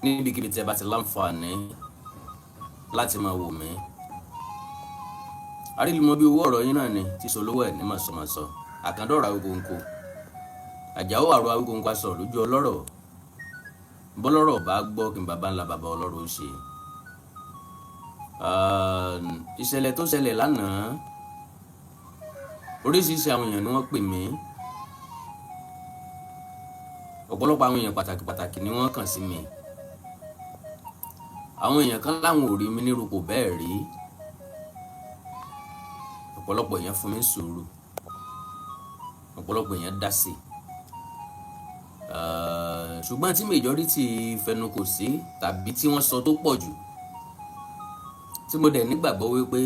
níbikíbi tí ẹ bá ti láǹfààní láti máa wò mí. Arílùmọ́ bí owó ọ̀rọ̀ yín náà ni tí solówó ẹ̀ ní màsọ̀màsọ àkàndọ̀rọ̀ Awikoko àjàó àrò Awikoko aṣọ lójú ọlọ́rọ̀ bọ́lọ́rọ̀ bá gbọ́ kí n bàbá ńlá bàbá ọlọ́rọ̀ ó ṣe. Ìṣẹ̀lẹ̀ tó ṣẹlẹ̀ lánàá oríṣiríṣi àwọn èèyàn ni wọ́n pè mí, ọ̀pọ̀lọpọ̀ àwọn èèyàn pàtàkì ni wọ́n kàn sí mi. Àwọn èèyàn kan láwọn ò rí mi nírúpò bẹ́ẹ̀ rí, ọ̀pọ̀lọpọ̀ èèyàn fún mi sùúrù, ọ̀pọ̀lọpọ̀ èèyàn dá sí. Ṣùgbọ́n tí majority fẹnu kò sí tàbí tí wọ́n sọ tó pọ̀ jù, tí mo dẹ̀ nígbàgbọ́ wípé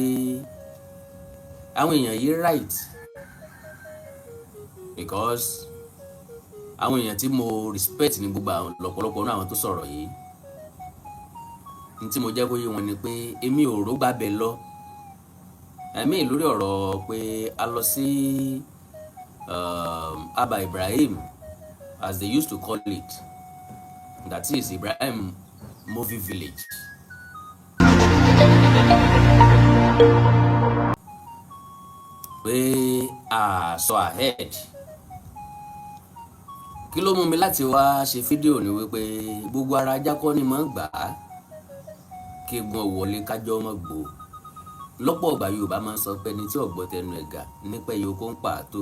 àwọn èèyàn yìí right, because àwọn èèyàn tí mo respect ní gbogbo àwọn lọ́pọ̀lọpọ̀ náà àwọn tó sọ̀rọ̀ yìí, ní tí mo jẹ́ kó yé wọn ni pé èmi ò rò gbàbẹ̀ lọ. Ẹ̀mí lórí ọ̀rọ̀ pé a lọ sí Abba Ibrahim, as they used to call it, that is Ibrahim Movie Village. Pé a sọ ahead. Kí ló mú mi láti wá ṣe fídíò ni wípé gbogbo ara ajá kọ́ ni máa ń gbà á kí egun ọ̀wọ́lé kájọ́ mọ́ gbò. Lọ́pọ̀ ọgbà Yorùbá máa ń sọ pé ẹni tí ọ̀gbọ́ tẹnu ẹ̀gà nípa ẹyọ kó ń pàtó.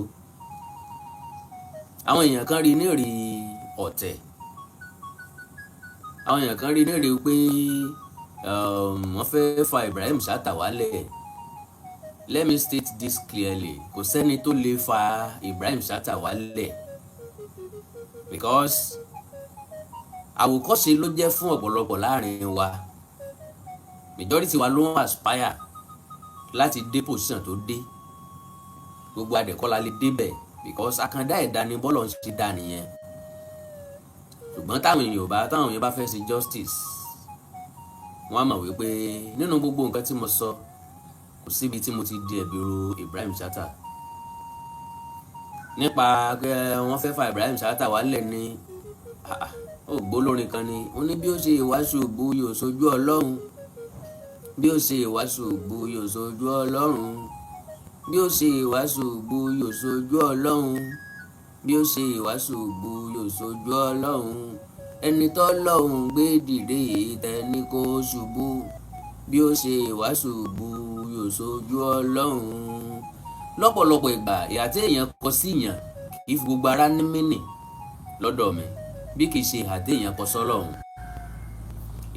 Àwọn èèyàn kan rí nírí ọ̀tẹ̀, àwọn èèyàn kan rí nírí pé wọ́n fẹ́ fa Ibrahim Chatta wálẹ̀. Let me state this clearly, kò sẹ́ni tó lè fa Ibrahim Chatta wálẹ̀, because àwòkọ́ṣe ló jẹ́ fún ọ̀pọ̀lọpọ̀ láàrin wa. Majority wa ló ń aspire láti dé position tó dé, gbogbo adẹ̀kọ́lá lè débẹ̀ because àkàndá ẹ̀dá ni bọ́lọ̀ ń ṣe dá nìyẹn. Ṣùgbọ́n táwọn èèyàn bá fẹ́ ṣe justice, wọ́n á mọ̀ wípé nínú gbogbo nǹkan tí mo sọ kò síbi tí mo ti di ẹ̀bi ru Ibrahim Chatta. Nípa pé wọ́n fẹ́ fa Ibrahim Chatta wálẹ̀ ní ògbólórin kan ni ó ní bí ó ṣe ìwàásù ògbó yóò sojú Ọlọ́run, bí ó ṣe ìwàásù ògbó yóò sojú Ọlọ́run, bí ó ṣe ìwàásù ògbó yóò sojú Ọlọ́run, bí ó ṣe ìwàásù ògbó yóò sojú Ọlọ́run, ẹni tó lọ́hùn gbé dìde tẹni kó ṣubú, bí ó ṣe ìwàásù ògbó yóò sojú Ọlọ́run. Lọ́pọ̀lọpọ̀ ìgbà ìhà tí èèyàn kọ sí èèyàn kì í fi gbogbo ara ní mínì lọ́dọ̀ mi bí kì í ṣe ìhà tí èèyàn kọ sọ́lọ́run.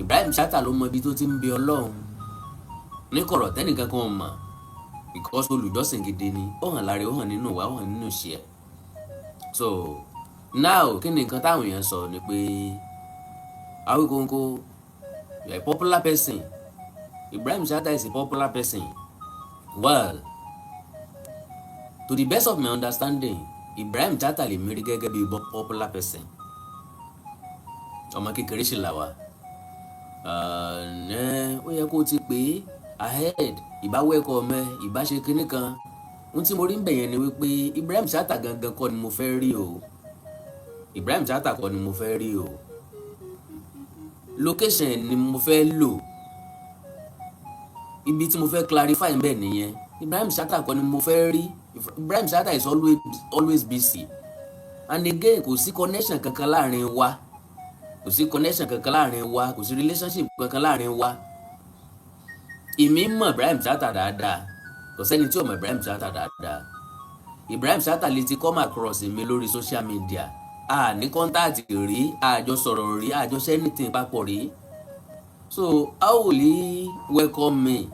Ibrahim Chatta ló mọ ibi tó ti ń bẹ Ọlọ́run ní kọ̀rọ̀ tẹ́nìkan kan mọ̀, because olùjọ́sìn gidi ni, ó hàn lára, ó hàn nínú wa, ó hàn nínú iṣẹ́ ẹ̀. So now kí ni nǹkan táwọn èèyàn sọ ni pé Awikoko, you are a popular person. Ibrahim Chatta is a popular person. Well, to the best of my understanding, Ibrahim Chatta lè mérí gẹ́gẹ́ bí popular person. Ọmọ kékeré ṣì là wá. Ó yẹ kó ti pé ahead, ìbáwẹ́kọ̀ ọmọ ìbáṣe kínní kan. Ohun tí mo rí ń bẹ̀yẹn ni wípé Ibrahim Chatta gangan kọ́ ni mo fẹ́ rí o. Ibrahim Chatta kọ́ ni mo fẹ́ rí o. Location ni mo fẹ́ lò. Ibi tí mo fẹ́ clarify ń bẹ̀ nìyẹn. Ibrahim Chatta kọ́ ni mo fẹ́ rí. Ibrahim Chatta is always busy. And again, kò sí connection kankan láàrin wa. Kò sí connection kankan láàrin wa. Kò sí relationship kankan láàrin wa. Èmi mọ̀ Ibrahim Chatta dáadáa. Kò sẹ́ni tí ò mọ̀ Ibrahim Chatta dáadáa. Ibrahim Chatta lè ti come across mi lórí social media. A ní contact rí, a jọ sọ̀rọ̀ rí, a jọ ṣe anything papọ̀ rí. So how will he welcome me?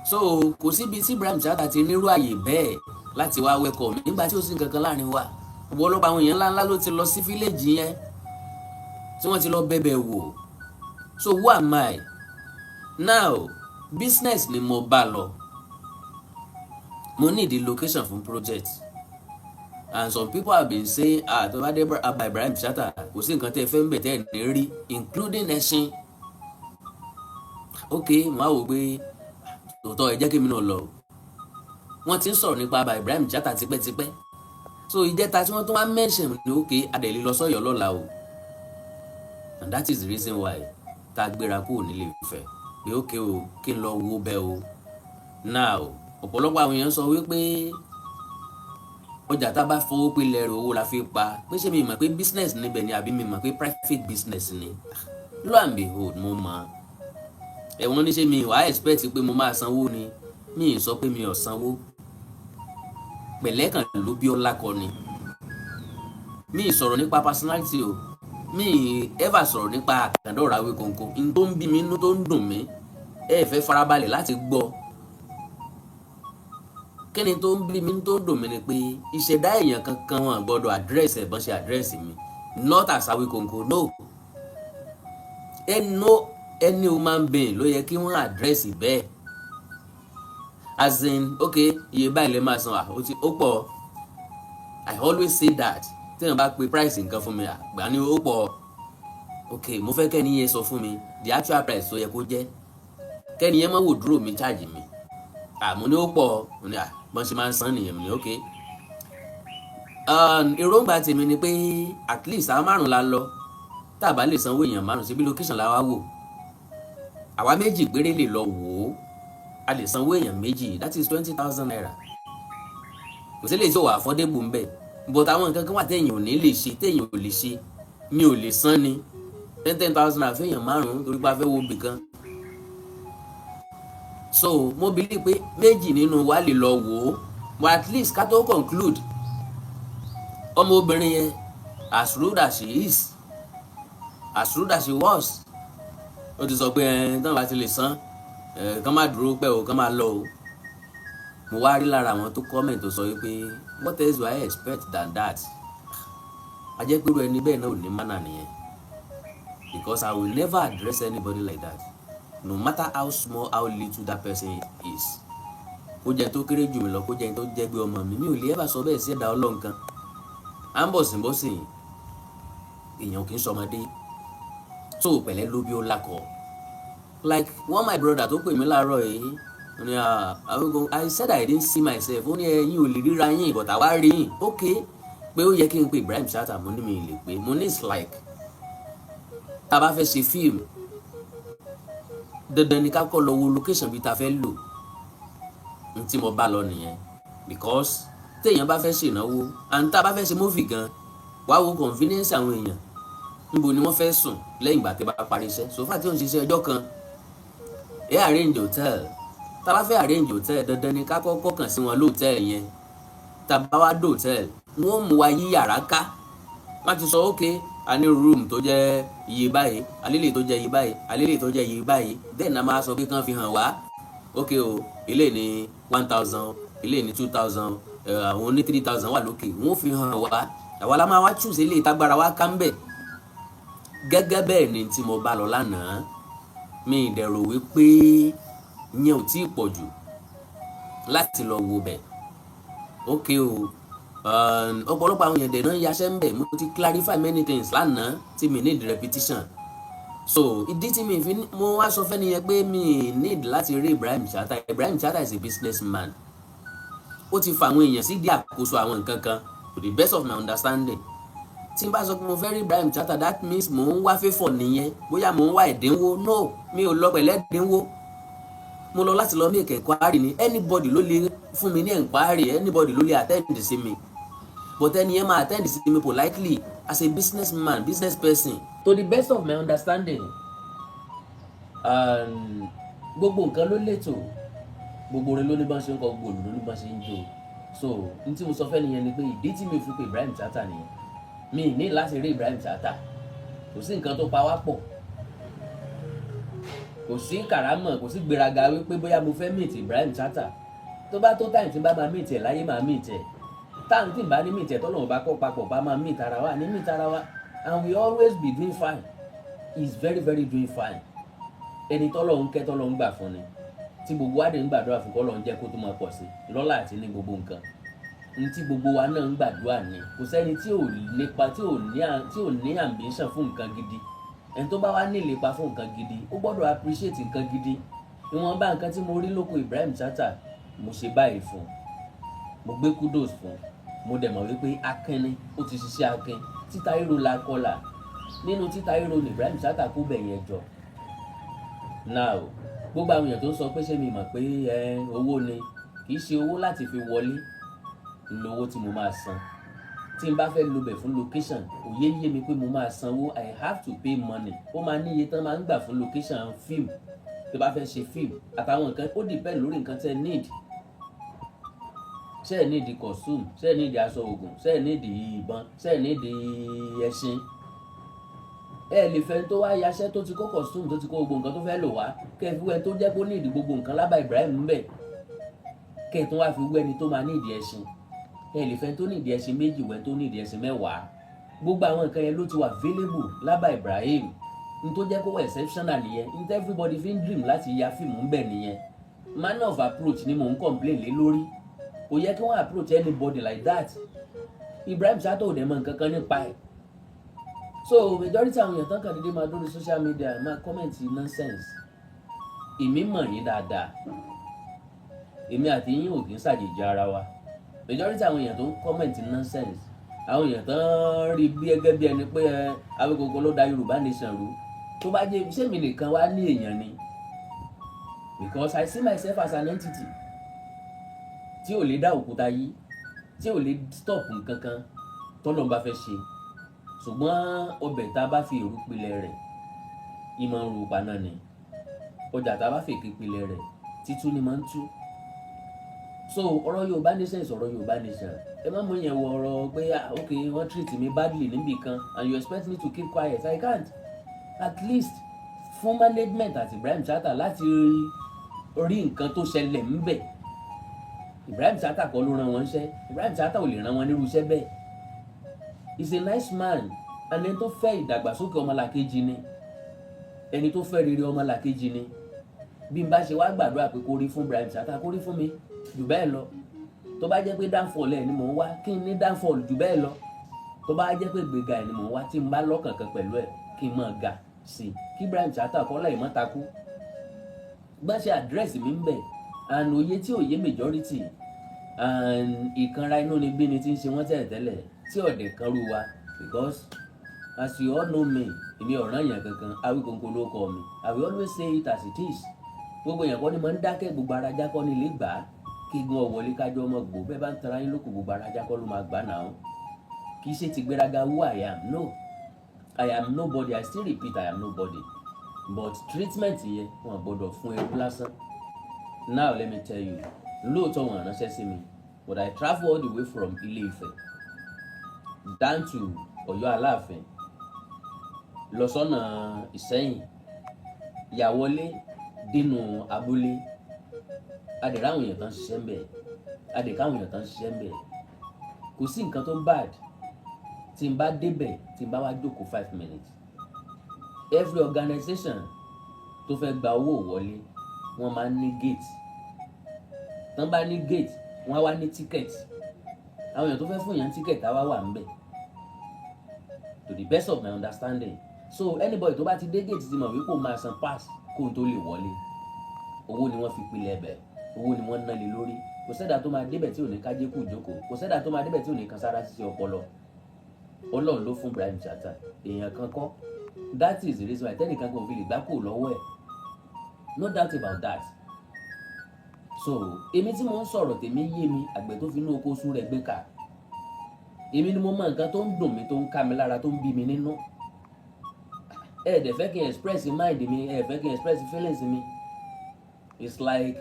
So kò síbi tí Ibrahim Chatta ti nírú àyè bẹ́ẹ̀ láti wá welcome mi nígbà tí ó sì kankan láàrin wa. Ọ̀pọ̀lọpọ̀ àwọn èèyàn ńláńlá ló ti lọ sí village yẹn tí wọ́n ti lọ bẹ̀bẹ̀ wò. So who am I? Now business ni mo bá lọ. Mo need the location fún project. And some people have been saying tó bá dé Abba Ibrahim Chatta kò sí nǹkan tẹ́ fẹ́ ń bẹ̀ tẹ́ ní rí, including ẹṣin. Okay, mo á wò pé tòótọ́ ẹ jẹ́ kí mi náà lọ. Wọ́n ti ń sọ̀rọ̀ nípa Abba Ibrahim Chatta tipẹ́tipẹ́. So ìjẹta tí wọ́n tún wá mention ní okay adẹ̀lé lọ sọ́yọ́ lọ́la o. and that is the reason why tá a gbéra kúrò nílé Ifẹ̀ pé ókè o kí n lọ wo bẹ́ẹ̀ o. Now ọ̀pọ̀lọpọ̀ àwọn èèyàn sọ wípé ọjà tá a bá fowó pilẹ̀ rẹ̀ owó la fi pa, pé ṣé mi mọ̀ pé business níbẹ̀ ni àbí mi mọ̀ pé private business ni. Lo and behold mo mọ̀ ẹ̀wọ̀n ní ṣé mi wàá expect pé mo máa sanwó ni, mi ì sọ pé mi ò sanwó, pẹ̀lẹ́ kan ló bí ọlá kọ ni. Mi ì sọ̀rọ̀ nípa personality o, mi ì ever sọ̀rọ̀ nípa àkàndọ̀rọ̀ Awikoko. N tó ń bí mi inú tó ń dùn mí ẹ fẹ́ farabalẹ̀ láti gbọ́. Kíni tó ń bí mi inú tó ń dùn mí ni pé ìṣẹ̀dá èèyàn kankan wọn gbọ́dọ̀ address ẹ̀ bọ́n ṣe address mi, not as Awikoko, no. Any human being ló yẹ kí wọ́n address bẹ́ẹ̀, as in okay iye báyìí lè máa san ó pọ̀. I always say that tí wọ́n bá pe price nǹkan fún mi àgbà ni ó pọ̀, okay mo fẹ́ kẹ́ni yẹn sọ fún mi the actual price tó yẹ kó jẹ́, kẹ́ni yẹn máa wò dúró mi charge mi mo ní ó pọ̀, mo ní bọ́n ṣe máa ń san nìyẹn, mo ní okay. Èròǹgbà tèmi ni pé at least àwọn márùn la lọ, tá a bá lè sanwó èèyàn márùn síbi location la wá wò, àwa méjì péré lè lọ wò ó, a lè sanwó èèyàn méjì, that is 20,000 naira. Kò sí lè tó wà affordable ń bẹ̀, but àwọn nǹkan kan wà téèyàn ò ní lè ṣe, téèyàn ò lè ṣe, mi ò lè san ni 10,000 naira fẹ́yàn márùn torí pé a fẹ́ wo ibì kan. So mo believe pé méjì nínú wa lè lọ wò ó, but at least ká tó conclude ọmọbìnrin yẹn as rude as she is, as rude as she was, ó ti sọ pé tán bá ti lè san kán má dúró pẹ́ o, kán má lọ o. Mo wá rí lára àwọn tó comment tó sọ wípé what else do I expect than that. A jẹ́ pé irú ẹni bẹ́ẹ̀ náà ò ní mánà nìyẹn, because I will never address anybody like that, no matter how small how little that person is. Kó jẹ́ tó kéré jù mí lọ, kó jẹ́ tó jẹ́ gbé ọmọ mi ò lè ever sọ bẹ́ẹ̀ sí ẹ̀dá Ọlọ́run kan. À ń bọ̀sìn èèyàn kì í sọmọdé, tó pẹ̀lẹ́ ló bí ó lákọ̀. Like one my brother tó pè mí láàárọ̀ yìí, ó ní I said I didn't see myself, ó ní ẹ̀yin ò lè ríra yín but àwa rí yín, okay pé ó yẹ kí n pe Ibrahim Chatta, mo ní mi lè pé, mo ní it's like tá a bá fẹ́ ṣe fíìmù dandan ni ká kọ́ lọ wo location bí ta fẹ́ lò, n tí mo bá lọ nìyẹn. Because téèyàn bá fẹ́ ṣe ìnáwó and tá a bá fẹ́ ṣe movie gan, wá wo convenience àwọn èèyàn, níbo ni wọ́n fẹ́ sùn lẹ́yìn ìgbà tí bá parí iṣẹ́. So far tí ó ń ṣiṣẹ́ ọjọ́ kan arrange hotel, tá a bá fẹ́ arrange hotel dandan ni ká kọ́kọ́ kàn sí wọn lóòtẹ́ẹ̀lì yẹn. Tá a bá wá dé hotel wọ́n mú wa yí yàrá ká, wọ́n ti sọ okay a ní room tó jẹ́ iye báyìí, alélè tó jẹ́ iye báyìí, alélè tó jẹ́ iye báyìí, then a máa sọ pé kán fi hàn wá okay o ilé ní 1,000, ilé ní 2,000, àwọn ní 3,000 wà lókè, wọ́n fi hàn wá, àwa la máa wá choose ilé ìtagbára wa ká ń bẹ̀. Gẹ́gẹ́ bẹ́ẹ̀ ni tí mo bá lọ lánàá, mi ì dẹ̀rò wípé yẹn ò tí ì pọ̀ jù láti lọ wo bẹ̀. Okay o ọ̀pọ̀lọpọ̀ àwọn èèyàn dẹ̀ náà yaṣẹ́ ń bẹ̀, mo ti clarify many things lánàá tí mi need repetition. So ìdí tí mi fi mo wá sọ fẹ́ni yẹn pé mi need láti rí Ibrahim Chatta. Ibrahim Chatta is a businessman, ó ti fa àwọn èèyàn sí di àkóso àwọn nǹkan kan to the best of my understanding. Tí n bá sọ pé mo fẹ́ rí Ibrahim Chatta, that means mò ń wá favour nìyẹn, bóyá mò ń wá ẹ̀dínwó. No, mi ò lọ pẹ̀lẹ́ ẹ̀dínwó, mo lọ láti lọ make enquiry ni. Anybody ló lè fún mi ní enquiry, anybody ló lè attend sí mi, but ẹni yẹn máa attend sí mi politely as a businessman, business person, to the best of my understanding. Gbogbo nǹkan ló lẹ́tò, gbogbo rẹ̀ ló ní bá ń ṣe ń kọ, gbogbo ló ní bá ṣe ń jó. So n tí mo sọ fẹ́ nìyẹn ni pé ìdí tí mi fi pe Ibrahim Chatta nìyẹn, mi ní láti rí Ibrahim Chatta, kò sí nǹkan tó pa wá pọ̀, kò sí kàrámọ̀, kò sí gbéraga wípé bóyá mo fẹ́ meet Ibrahim Chatta. Tó bá tó time tí bá máa meet ẹ̀ láyé máa meet ẹ̀, táwọn tí n bá ní meet ẹ̀ tọ́lọ́run bá kọ́ papọ̀ bá máa meet ara wa ní meet ara wa, and we always be doing fine. He is very very doing fine. Ẹni tọ́lọ́run kẹ́ tọ́lọ́run gbà fún ni, tí gbogbo wa dé ń gbàdúrà fún kọ́lọ́run jẹ́ kó tó máa pọ̀ sí lọ́lá àti ní gbogbo nǹkan. Ní tí gbogbo wa náà ń gbàdúrà ni, kò sẹ́ni tí ò lépa, tí ò ní ambition fún nǹkan gidi. Ẹni tó bá wá ní ìlépa fún nǹkan gidi ó gbọ́dọ̀ appreciate nǹkan gidi. Ìwọ̀nba nǹkan tí mo rí lóko Ibrahim Chatta mo ṣe báyìí fún, mo gbé kudos fún, mo dẹ̀ mọ̀ wípé akínni ó ti ṣiṣẹ́ akin, títa ríro la kọlà, nínú títa ríro ní Ibrahim Chatta kó bẹ̀ yẹn jọ. Now gbogbo àwọn èèyàn tó sọ pé ṣé mi mọ̀ pé owó ni, kì í ṣe owó láti fi wọlé lówó tí mo máa san. Tí n bá fẹ́ lo bẹ̀ fún location, òye yé mi pé mo máa sanwó, I have to pay money. Ó máa ní iye tán máa ń gbà fún location fíìmù tó bá fẹ́ ṣe fíìmù àtàwọn nǹkan, ó depend lórí nǹkan tẹ́ need. Ṣé ẹ need costume, ṣé ẹ need aṣọ ogun, ṣé ẹ need ìbọn, ṣé ẹ need ẹṣin. Ẹ lè fẹ́ tó wá yaṣẹ́ tó ti kó costume tó ti kó gbogbo nǹkan tó fẹ́ lò wá, kẹ́ fi wẹ́ tó jẹ́ pé ó need gbogbo nǹkan lábá Ibrahim ń bẹ̀, kẹ́ tó wá fi wẹ́ni tó máa need ẹṣin. Ẹ lè fẹ́ tó need ẹṣin méjì wẹ́ tó need ẹṣin mẹ́wàá. Gbogbo àwọn nǹkan yẹn ló ti wà available lábá Ibrahim. N tó jẹ́ kó wà exceptional nìyẹn, n tẹ́ everybody fi ń dream láti ya fíìmù ń bẹ̀ nìyẹn. Man of approach ni mò ń complain lé lórí. Kò yẹ kí wọ́n approach anybody like that. Ibrahim Chatta ò dẹ̀ mọ̀ nǹkan kan nípa ẹ̀. So majority àwọn èèyàn tán kàn dédé máa lórí social media máa comment nonsense. Èmi mọ̀ yín dáadáa. Èmi àti yín ò kì í ṣàjèjì ara wa. Majority àwọn èèyàn tó ń comment nonsense. Àwọn èèyàn tán rí bí gẹ́gẹ́ bí ẹni pé Awikoko ló da Yorùbá nation rú. Tó bá jẹ́ ṣé mi nìkan wá ní èèyàn ni. Because I see myself as an entity tí ò lè dá òkúta yí, tí ò lè stop nǹkan kan tọ́lọ́run bá fẹ́ ṣe. Ṣùgbọ́n ọbẹ̀ tá a bá fi èrú pilẹ̀ rẹ̀, ìmọ̀ ń ru paná ni. Ọjà tá a bá fi èké pilẹ̀ rẹ̀, títú ni máa ń tú. So ọ̀rọ̀ Yorùbá nation is ọ̀rọ̀ Yorùbá nation. Ẹ má mú yẹn wọ ọ̀rọ̀ pé ok wọ́n treat me badly níbì kan and you expect me to keep quiet. I can't. At least fún management àti Ibrahim Chatta láti rí nǹkan tó ṣẹlẹ̀ ńbẹ̀. Ibrahim Chatta kọ́ ló rán wọn ṣẹ́. Ibrahim Chatta ò lè rán wọn nírú iṣẹ́ bẹ́ẹ̀. He's a nice man. Ẹni tó fẹ́ ìdàgbàsókè ọmọlàkejì ni. Ẹni tó fẹ́ rere ọmọlàkejì ni. Bí n bá ṣe wá gbàdúrà pé kó rí fún Ibrahim Chatta, kó rí fún mi jù bẹ́ẹ̀ lọ. Tó bá jẹ́ pé downfall ẹ̀ ni mò ń wá, kí n ní downfall jù bẹ́ẹ̀ lọ. Tó bá jẹ́ pé gbéga ẹ̀ ni mò ń wá, tí n bá lọ́kàn kan pẹ̀lú ẹ̀, kí n máa ga sí i. Kí Ibrahim Chatta kọ́ láì mọ́ takú. Bá ṣe address mi ń bẹ̀, and òye tí òye majority, and ìkanra inú ni bí ni tí ń ṣe wọ́n tẹ́lẹ̀ tí ọ̀dẹ̀ kan rú wa. Because as you all know me, èmi ọ̀ràn yẹn kankan, Awikoko ló kọ mi. I will always say it as it is. Gbogbo èèyàn kọ́ ni mo ń dákẹ́, gbogbo ara já kọ́ ni ilé gbà á. Kí gun ọ̀wọ́lé kájọ́ ọmọ gbò, bẹ́ẹ̀ bá ń tara yín lóko, gbogbo ara já kọ́ ló máa gbà náà. Kì í ṣe ti gbéraga who I am, no. I am nobody, I still repeat I am nobody. But treatment yẹn wọn gbọ́dọ̀ fún ẹrú lásán. Now let me tell you, lóòótọ́ wọn ránṣẹ́ sí mi, but I travel all the way from Ilé-Ifẹ̀ down to Ọ̀yọ́ Aláàfin, lọ sọ́nà Ìṣẹ́yìn, ìyàwọlé dínú abúlé. Adẹ̀ráwọn èèyàn tán ṣiṣẹ́ ń bẹ̀, adẹ̀káwọn èèyàn tán ṣiṣẹ́ ń bẹ̀. Kò sí nǹkan tó bad tí n bá débẹ̀, tí n bá wá jókòó 5 minutes. Every organization tó fẹ́ gba owó wọlé, wọ́n máa ń ní gate. Tán bá ní gate, wọ́n á wá ní ticket. Àwọn èèyàn tó fẹ́ fún yẹn ticket á wá wà ń bẹ̀. To the best of my understanding. So anybody tó bá ti dé gate ti mọ̀ wípé ó máa san pass kó n tó lè wọlé. Owó ni wọ́n fi pilẹ̀ bẹ̀, owó ni wọ́n ná lé lórí. Kò sẹ́dá tó máa débẹ̀ tí ò ní kájé kù jókòó. Kò sẹ́dá tó máa débẹ̀ tí ò ní kan sára sí ọpọlọ. Ọlọ́run ló fún Ibrahim Chatta, èèyàn kan kọ́. That is the reason why tẹ́nìkan kan ò fi lè gbá kò lọ́wọ́ ẹ̀. No doubt about that. So èmi tí mo ń sọ̀rọ̀ tèmi yé mi, àgbẹ̀ tó fi inú oko sún rẹ̀ gbé kà. Èmi ni mo mọ nǹkan tó ń dùn mí, tó ń ká mi lára, tó ń bí mi nínú. Ẹ dẹ̀ fẹ́ kí n express mind mi, ẹ fẹ́ kí n express feelings mi. It's like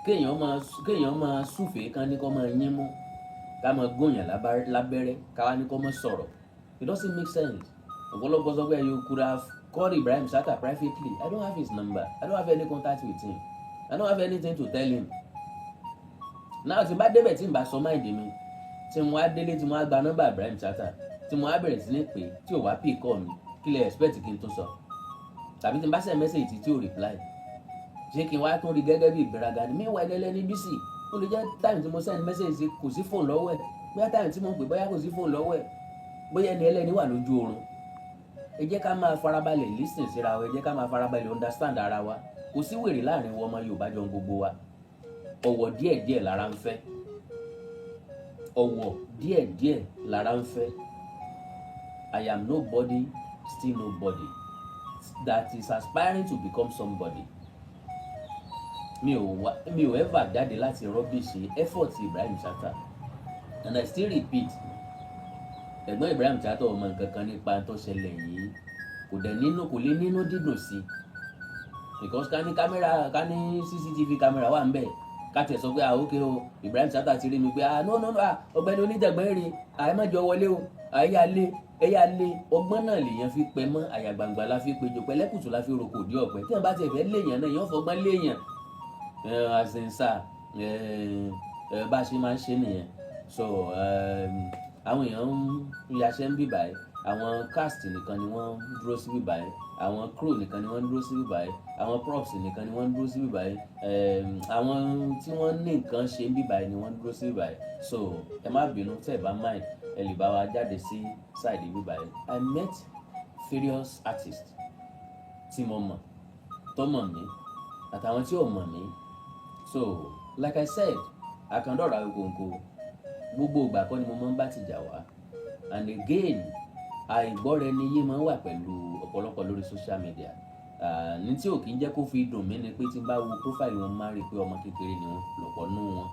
kéèyàn máa súfèé kan ní kó máa yín mú, ká máa gúnyàn lábẹ́rẹ́, ká wá ní kó máa sọ̀rọ̀. It doesn't make sense. Ọ̀pọ̀lọpọ̀ sọ pé you could have called Ibrahim Chatta privately. I don't have his number. I don't have any contact with him. I don't have anything to tell him. Now tí n bá débẹ̀ tí n bá sọ mind mi, tí mo á délé tí mo á gba nọ́mbà Ibrahim Chatta, tí mo á bẹ̀rẹ̀ sí ní pé tí ò wá pick call mi, kí lè expect kí n tó sọ? Tàbí tí n bá send message tí ò reply, ṣé kí n wá tún rí gẹ́gẹ́ bí ìgbéraga ni? Meanwhile ẹlẹ́ni busy. Ó lè jẹ́ time tí mo send message sí kò sí phone lọ́wọ́ ẹ̀. Bóyá time tí mo pè bóyá kò sí phone lọ́wọ́ ẹ̀. Bóyá ẹni ẹlẹ́ni wà lójú oorun. Ẹ jẹ́ ká máa farabalẹ̀ listen síra wa, ẹ jẹ́ ká máa farabalẹ̀ understand ara wa. Kò sí wèrè láàrin wa ọmọ Yorùbá jọ gbogbo wa. Ọ̀wọ̀ díẹ̀díẹ̀ lára ń fẹ́. Ọ̀wọ̀ díẹ̀díẹ̀ lára ń fẹ́. I am nobody, still nobody that is aspiring to become somebody. Mi ò ever jáde láti rubbish effort Ibrahim Chatta, and I still repeat, ẹ̀gbọ́n Ibrahim Chatta ọmọ nǹkan kan nípa tó ṣẹlẹ̀ yìí, kò lè nínú dídùn sí because ká ní CCTV camera wà ń bẹ̀ ká tẹ̀ sọ pé ok o Ibrahim Chatta ti rí mi pé no ọ̀gbẹ́ni oníjàgbọ́n rè ẹ má jọ wọlé o ẹ̀yà lé ọgbọ́n náà lèèyàn fi pẹ́ mọ́ àyà gbangba la fi péjọ pẹ̀lẹ́kùtù la fi roko òdì ọ̀pẹ tí wọ́n bá ti ẹ̀fẹ́ léèyàn náà èèyàn fọgbọ́n léèyàn àṣìǹsà bá a ṣe máa ń ṣe nìyẹn. So àwọn èèyàn ń yaṣẹ́ ń bíbà ẹ́, àwọn cast nìkan ni wọ́n dúró sí bíbà ẹ́, àwọn crew nìkan ni wọ́n dúró sí bíbà ẹ́, àwọn props nìkan ni wọ́n dúró sí bíbà ẹ́, àwọn tí wọ́n ní nǹkan ṣe ń bíbà ẹ́ ni wọ́n dúró sí bíbà ẹ́. So ẹ má bínú tẹ́ ẹ bá mind ẹ lè bá wa jáde sí side bíbà ẹ́. I met various artists tí mo mọ̀ tó mọ̀ mí àtàwọn tí ò mọ̀ mí. So like I said, àkàndọ̀rọ̀ Awikoko gbogbo ìgbà kọ́ ni mo máa ń bá tìjà wá, and again àìgbọ́ra ẹni yé máa ń wà pẹ̀lú ọ̀pọ̀lọpọ̀ lórí social media. Ní tí ò kí ń jẹ́ kó fi dùn mí ni pé tí n bá wo profile wọn máa rí i pé ọmọ kékeré ni wọ́n lọ́pọ̀ nú wọn.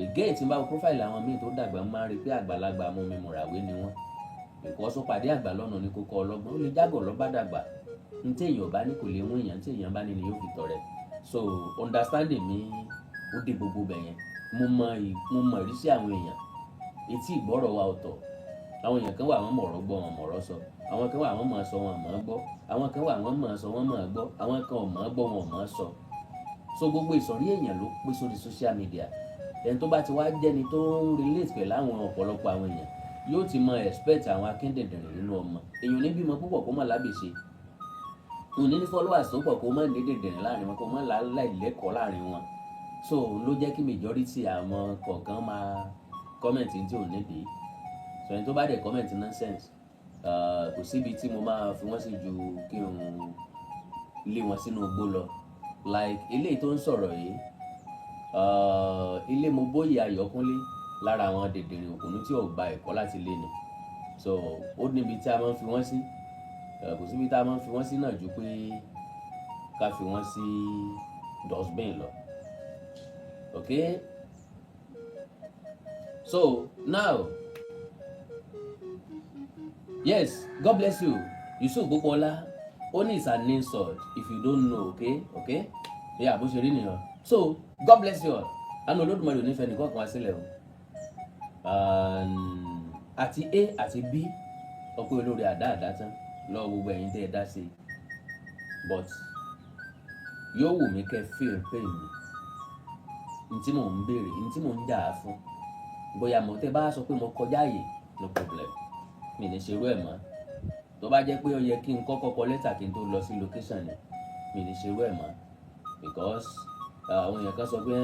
Again tí n bá wo profile àwọn míì tó dàgbà máa rí i pé àgbàlagbà mú mi mùràwé ni wọ́n. Because ó pàdé àgbà lọ́nà ní kókó ọlọ́gbọ́n, ó lè jágọ̀ lọ́ba dàgbà. Ní tí èèyàn bá ní kò lè wọ́n èèyàn, tí èèyàn bá ní ni yóò fi tọrẹ. So understanding mi ó dé gbogbo bẹ̀yẹn. Mo mọ ìrísí àwọn èèyàn, etí ìgbọ́rọ̀ wa ọ̀tọ̀. Àwọn èèyàn kan wà wọ́n mọ̀ọ́rọ̀ gbọ́ wọn mọ̀ọ́rọ̀ sọ, àwọn kan wà wọ́n mọ̀ọ́ sọ wọn mọ̀ọ́ gbọ́, àwọn kan wà wọ́n mọ̀ọ́ sọ wọn mọ̀ọ́ gbọ́, àwọn kan ò mọ̀ọ́ gbọ́ wọn ò mọ̀ọ́ sọ. So gbogbo ìsọ̀rí èèyàn ló pé sórí social media. Ẹni tó bá ti wá jẹ́ni tó ń relate pẹ̀lú àwọn ọ̀pọ̀lọpọ̀ àwọn èèyàn yóò ti mọ expect àwọn akíndìndìnrín nínú ọmọ. Èèyàn ní bímọ púpọ̀ kó má lábèṣe, òun ní followers tó pọ̀ kó má ní dìndìnrín láàrin wọn, kó má láìlẹ́kọ̀ọ́ láàrin wọn. So ló jẹ́ kí majority àwọn kọ̀ọ̀kan máa comment tí ò nídìí. So ẹni tó bá dẹ̀ comment nonsense, kò síbi tí mo máa fi wọ́n sí ju kí n lé wọn sínú igbó lọ. Like eléyìí tó ń sọ̀rọ̀ yìí, ilé mo bóyè Ayọ̀kúnlé lára àwọn dèdèrè òkùnú tí ò gba ẹ̀kọ́ láti lé ni. So ó níbi tí a máa ń fi wọ́n sí, kò síbi tí a máa ń fi wọ́n sí náà ju pé ká fi wọ́n sí dustbin lọ. Okay? So now, yes, God bless you. Yusuf Bokola, only is an insult if you don't know, okay? Yeah, bó ṣe rí nìyẹn. So, God bless you all. Àná Olódùmarè ò ní fẹ́ nìkan kan wá sílẹ̀ o. Àti A àti B, ọ̀pọ̀ olórí àdá tán lọ́wọ́ gbogbo ẹ̀yin tẹ́ ẹ dá sí. But yóò wù mí kẹ́ feel pain mi. Ntí mò ń béèrè, ntí mò ń jà á fún. Bóyá mo tẹ́ bá sọ pé mo kọjá àyè, no problem. Mi ní ṣerú ẹ̀ mọ́. Tó bá jẹ́ pé ó yẹ kí n kọ́kọ́ kọ lẹ́tà kí n tó lọ sí location ni, mi ní ṣerú ẹ̀ mọ́. Because àwọn èèyàn kan sọ pé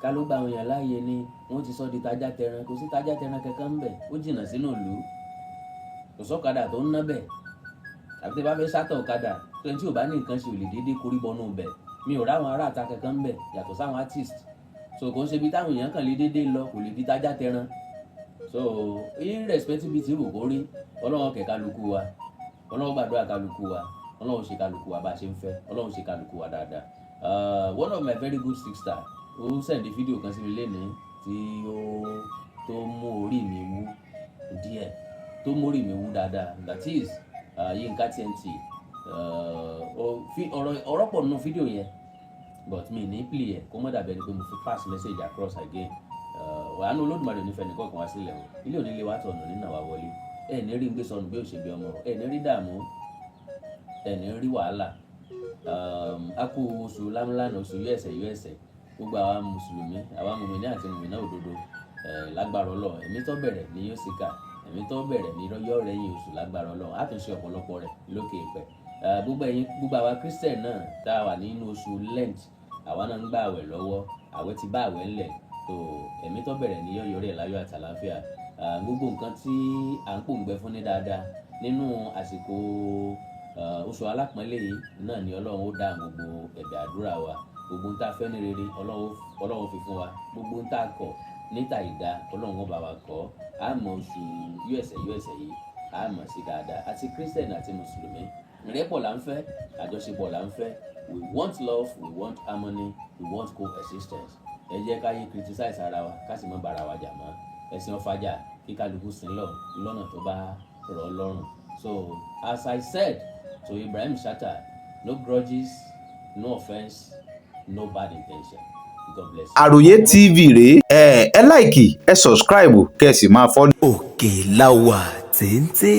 ká ló gba àwọn èèyàn láàyè ni wọ́n ti sọ di tajá tẹran, kò sí tajá tẹran kankan ń bẹ̀, ó jìnnà sínú ìlú. Kò sọ́kadà tó ń ná bẹ̀. Àbí tẹ́ bá fẹ́ sátọ̀ ọ̀kadà, tó ẹni tí ò bá ní nǹkan ṣe ò lè déédéé korí bọnú bẹ̀. Mi ò ráwọn ará àta kankan ń bẹ̀ yàtọ̀ sáwọn artist. So kò ń ṣe bí táwọn èèyàn kan lè déédéé lọ, kò lè di tajá tẹran. So irrespective tí rò kó rí, Ọlọ́run kẹ̀ kálukú wa, Ọlọ́run gbàdúrà kálukú wa, Ọlọ́run ṣe kálukú wa bá a ṣe ń fẹ́, Ọlọ́run ṣe kálukú wa dáadáa. One of my very good sister ó send fídíò kan sí mi lénìí tí tó mú orí mi wú díẹ̀, tó mú orí mi wú dáadáa. That is Yínká TNT. Ọ̀rọ̀ pọ̀ nínú fídíò yẹn, but mi ní play ẹ̀ kó mọ́ dàbẹ̀ ni pé mo fi pass message across again. Àánú Olódùmarè nífẹ̀ẹ́ nìkan kan wá sílẹ̀ o. Ilé òní lè wá tọ̀nà nínú àwa wọlé. Ẹ ní rí ń gbé sọnù bí ó ṣe bí ọmọ, ẹ ní rí dààmú, ẹ ní rí wàhálà. A kú oṣù lámúlánà, oṣù yọ̀ẹ̀sẹ̀ gbogbo àwa mùsùlùmí, àwa mùmínì àti mùmínà òdodo lágbára Ọlọ́run. Ẹ̀mí tó bẹ̀rẹ̀ ni yóò sì kà, ẹ̀mí tó bẹ̀rẹ̀ ni yóò rẹ́yìn oṣù lágbára Ọlọ́run. A tún ṣe ọ̀pọ̀lọpọ̀ rẹ̀ lókè ìpẹ́. Gbogbo àwa Christian náà tá a wà nínú oṣù Lent, àwa náà ń gbà àwẹ̀ lọ́wọ́, àwẹ̀ ti bá àwẹ̀ ńlẹ̀. So ẹ̀mí tó bẹ̀rẹ̀ ni yóò yọrí ẹ̀ láyọ̀ àti àlàáfíà. Gbogbo nǹkan tí à ń pòǹgbẹ fún ní dáadáa nínú àsìkò oṣù alápọ̀nlé yìí náà ni Ọlọ́run ó dá gbogbo ẹ̀bẹ̀ àdúrà wa. Gbogbo ń tá fẹ́ ní rere Ọlọ́run fi fún wa, gbogbo ń tá kọ̀ níta ìdá Ọlọ́run ó bá wa kọ́. Àmọ́ oṣù yọ̀ẹ̀sẹ̀ yìí á mọ̀ sí dáadáa àti Christian àti Mùsùlùmí ìrẹ́pọ̀ là ń fẹ́, àjọṣepọ̀ là ń fẹ́. We want love, we want harmony, we want coexistence. Ẹ jẹ́ ká yé criticize ara wa ká sì má bára wa jà mọ́. Ẹ̀sìn ọ̀fàjà kí kálukú sin lọ́nà tó bá rọ̀ ọ́ lọ́rùn. So as I said to Ibrahim Chatta, no grudges, no offence, no bad intention. God bless you. Àròyé TV rèé ẹ láìkì ẹ sọ̀scribe kẹ́ ẹ sì máa fọ́lọ̀. Òkèláwà téńté.